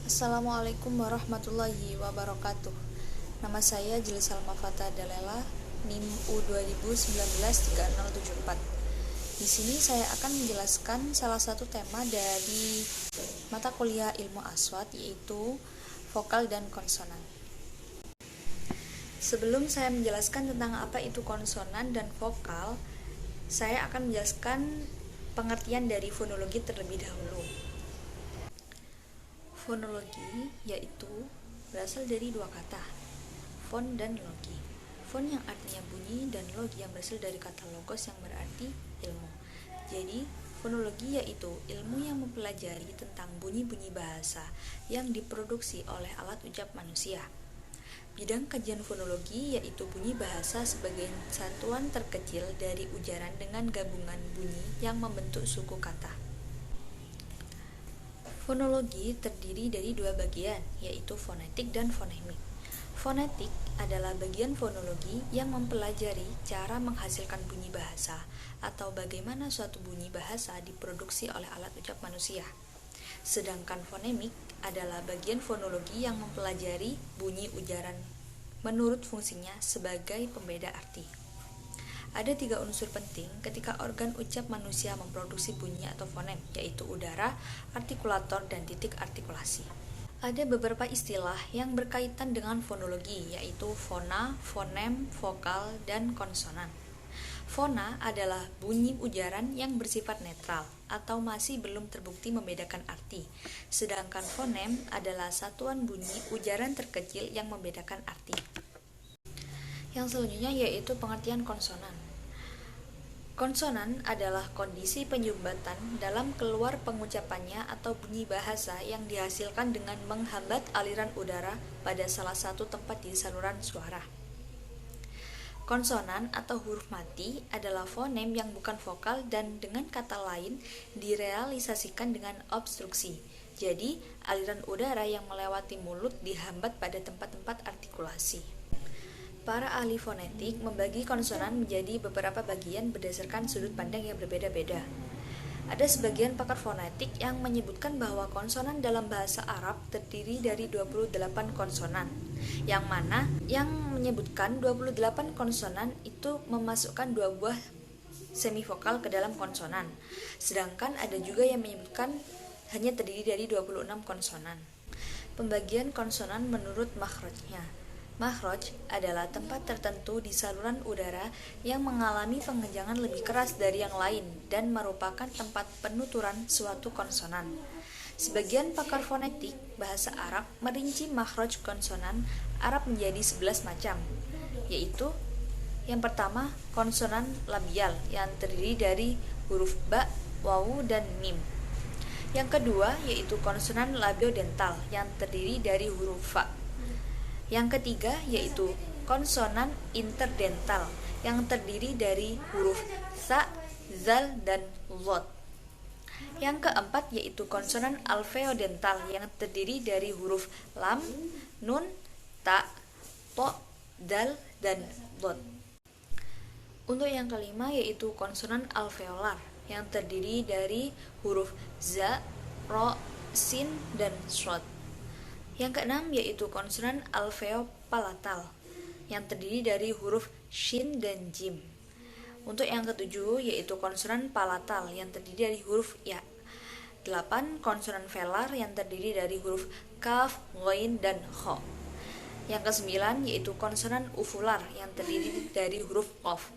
Assalamualaikum warahmatullahi wabarakatuh. Nama saya Jili Salma Fata Dalela, NIM U2019-3074. Di sini saya akan menjelaskan salah satu tema dari mata kuliah ilmu aswat, yaitu vokal dan konsonan. Sebelum saya menjelaskan tentang apa itu konsonan dan vokal, saya akan menjelaskan pengertian dari fonologi terlebih dahulu. Fonologi yaitu berasal dari dua kata, fon dan logi. Fon yang artinya bunyi dan logi yang berasal dari kata logos yang berarti ilmu. Jadi, fonologi yaitu ilmu yang mempelajari tentang bunyi-bunyi bahasa yang diproduksi oleh alat ucap manusia. Bidang kajian fonologi yaitu bunyi bahasa sebagai satuan terkecil dari ujaran dengan gabungan bunyi yang membentuk suku kata. Fonologi terdiri dari dua bagian, yaitu fonetik dan fonemik. Fonetik adalah bagian fonologi yang mempelajari cara menghasilkan bunyi bahasa atau bagaimana suatu bunyi bahasa diproduksi oleh alat ucap manusia. Sedangkan fonemik adalah bagian fonologi yang mempelajari bunyi ujaran menurut fungsinya sebagai pembeda arti. Ada 3 unsur penting ketika organ ucap manusia memproduksi bunyi atau fonem, yaitu udara, artikulator, dan titik artikulasi. Ada beberapa istilah yang berkaitan dengan fonologi, yaitu fona, fonem, vokal, dan konsonan. Fona adalah bunyi ujaran yang bersifat netral atau masih belum terbukti membedakan arti, sedangkan fonem adalah satuan bunyi ujaran terkecil yang membedakan arti. Yang selanjutnya yaitu pengertian konsonan. Konsonan adalah kondisi penyumbatan dalam keluar pengucapannya atau bunyi bahasa yang dihasilkan dengan menghambat aliran udara pada salah satu tempat di saluran suara. Konsonan atau huruf mati adalah fonem yang bukan vokal dan dengan kata lain direalisasikan dengan obstruksi. Jadi, aliran udara yang melewati mulut dihambat pada tempat-tempat artikulasi. Para ahli fonetik membagi konsonan menjadi beberapa bagian berdasarkan sudut pandang yang berbeda-beda. Ada sebagian pakar fonetik yang menyebutkan bahwa konsonan dalam bahasa Arab terdiri dari 28 konsonan, yang mana yang menyebutkan 28 konsonan itu memasukkan 2 buah semivokal ke dalam konsonan. Sedangkan ada juga yang menyebutkan hanya terdiri dari 26 konsonan. Pembagian konsonan menurut makhrajnya. Makhraj adalah tempat tertentu di saluran udara yang mengalami pengenjangan lebih keras dari yang lain dan merupakan tempat penuturan suatu konsonan. Sebagian pakar fonetik bahasa Arab merinci makhraj konsonan Arab menjadi 11 macam, yaitu yang pertama, konsonan labial yang terdiri dari huruf ba, wawu, dan mim. Yang kedua, yaitu konsonan labiodental yang terdiri dari huruf fa. Yang ketiga yaitu konsonan interdental yang terdiri dari huruf sa, zal, dan zot. Yang keempat yaitu konsonan alveodental yang terdiri dari huruf lam, nun, ta, to, dal, dan zot. Untuk yang kelima yaitu konsonan alveolar yang terdiri dari huruf za, ro, sin, dan shod. Yang keenam yaitu konsonan alveopalatal yang terdiri dari huruf shin dan jim. Untuk yang ketujuh yaitu konsonan palatal yang terdiri dari huruf ya. 8. Konsonan velar yang terdiri dari huruf kaf, ghain, dan kha. Yang kesembilan yaitu konsonan uvular yang terdiri dari huruf qaf.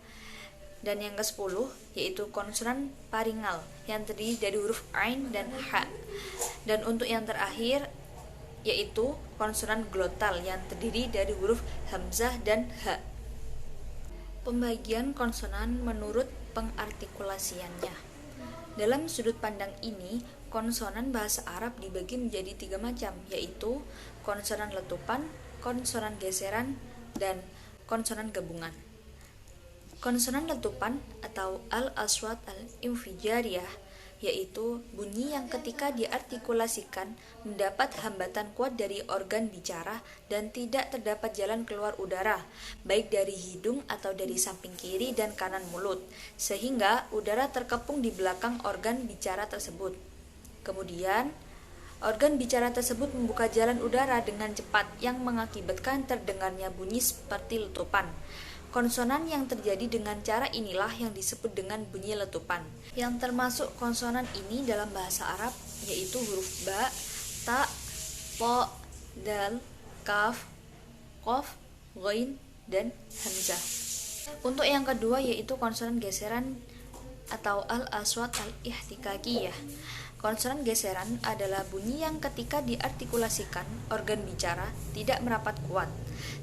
Dan yang ke-10 yaitu konsonan paringal yang terdiri dari huruf ain dan ha. Dan untuk yang terakhir yaitu konsonan glotal yang terdiri dari huruf hamzah dan ha. Pembagian konsonan menurut pengartikulasiannya. Dalam sudut pandang ini, konsonan bahasa Arab dibagi menjadi 3 macam, yaitu konsonan letupan, konsonan geseran, dan konsonan gabungan. Konsonan letupan atau al-aswat al-infijariyah yaitu bunyi yang ketika diartikulasikan mendapat hambatan kuat dari organ bicara dan tidak terdapat jalan keluar udara, baik dari hidung atau dari samping kiri dan kanan mulut, sehingga udara terkepung di belakang organ bicara tersebut. Kemudian, Organ bicara tersebut membuka jalan udara dengan cepat yang mengakibatkan terdengarnya bunyi seperti letupan. Konsonan yang terjadi dengan cara inilah yang disebut dengan bunyi letupan. Yang termasuk konsonan ini dalam bahasa Arab yaitu huruf ba, ta, po, dal, kaf, qaf, ghain, dan hamzah. Untuk yang kedua yaitu konsonan geseran atau al-aswat al-ihtikakiyah. Konsonan geseran adalah bunyi yang ketika diartikulasikan organ bicara tidak merapat kuat,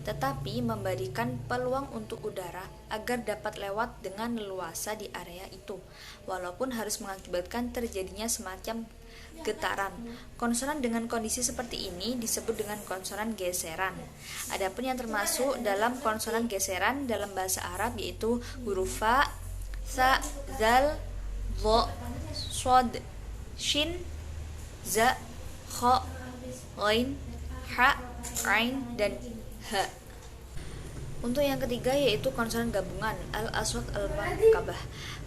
tetapi memberikan peluang untuk udara agar dapat lewat dengan leluasa di area itu, walaupun harus mengakibatkan terjadinya semacam getaran. Konsonan dengan kondisi seperti ini disebut dengan konsonan geseran. Adapun yang termasuk dalam konsonan geseran dalam bahasa Arab yaitu huruf fa, sa, zal, dha, shad, shin, za, kha, ghain, ha, ain, dan ha. Untuk yang ketiga yaitu konsonan gabungan al-aswat al-murakkabah.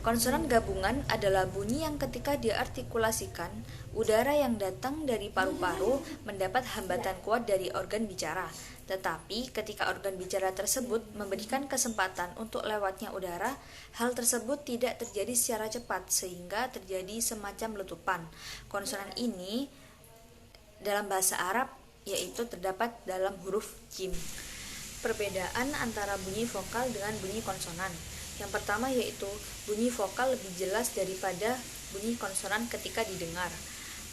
Konsonan gabungan adalah bunyi yang ketika diartikulasikan, udara yang datang dari paru-paru mendapat hambatan kuat dari organ bicara. Tetapi ketika organ bicara tersebut memberikan kesempatan untuk lewatnya udara, hal tersebut tidak terjadi secara cepat sehingga terjadi semacam letupan. Konsonan ini dalam bahasa Arab yaitu terdapat dalam huruf jim. Perbedaan antara bunyi vokal dengan bunyi konsonan. Yang pertama yaitu bunyi vokal lebih jelas daripada bunyi konsonan ketika didengar.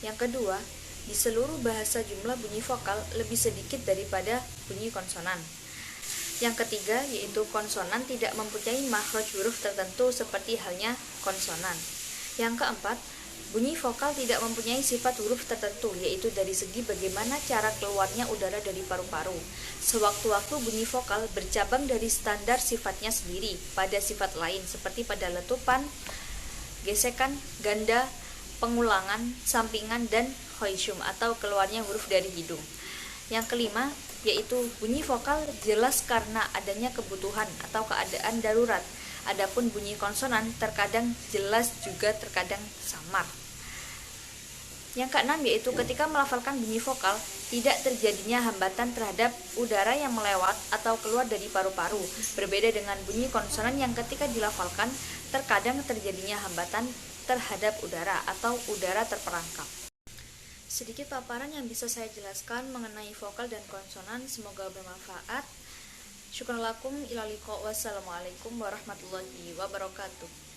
Yang kedua, di seluruh bahasa jumlah bunyi vokal lebih sedikit daripada bunyi konsonan. Yang ketiga yaitu konsonan tidak mempunyai makhraj huruf tertentu seperti halnya konsonan. Yang keempat, bunyi vokal tidak mempunyai sifat huruf tertentu, yaitu dari segi bagaimana cara keluarnya udara dari paru-paru. Sewaktu-waktu bunyi vokal bercabang dari standar sifatnya sendiri pada sifat lain, seperti pada letupan, gesekan, ganda, pengulangan, sampingan, dan khoisyum atau keluarnya huruf dari hidung. Yang kelima, yaitu bunyi vokal jelas karena adanya kebutuhan atau keadaan darurat. Adapun bunyi konsonan terkadang jelas juga terkadang samar. Yang keenam yaitu ketika melafalkan bunyi vokal tidak terjadinya hambatan terhadap udara yang melewat atau keluar dari paru-paru. Berbeda dengan bunyi konsonan yang ketika dilafalkan terkadang terjadinya hambatan terhadap udara atau udara terperangkap. Sedikit paparan yang bisa saya jelaskan mengenai vokal dan konsonan, semoga bermanfaat. Syukran lakum ila liqa, wassalamualaikum warahmatullahi wabarakatuh.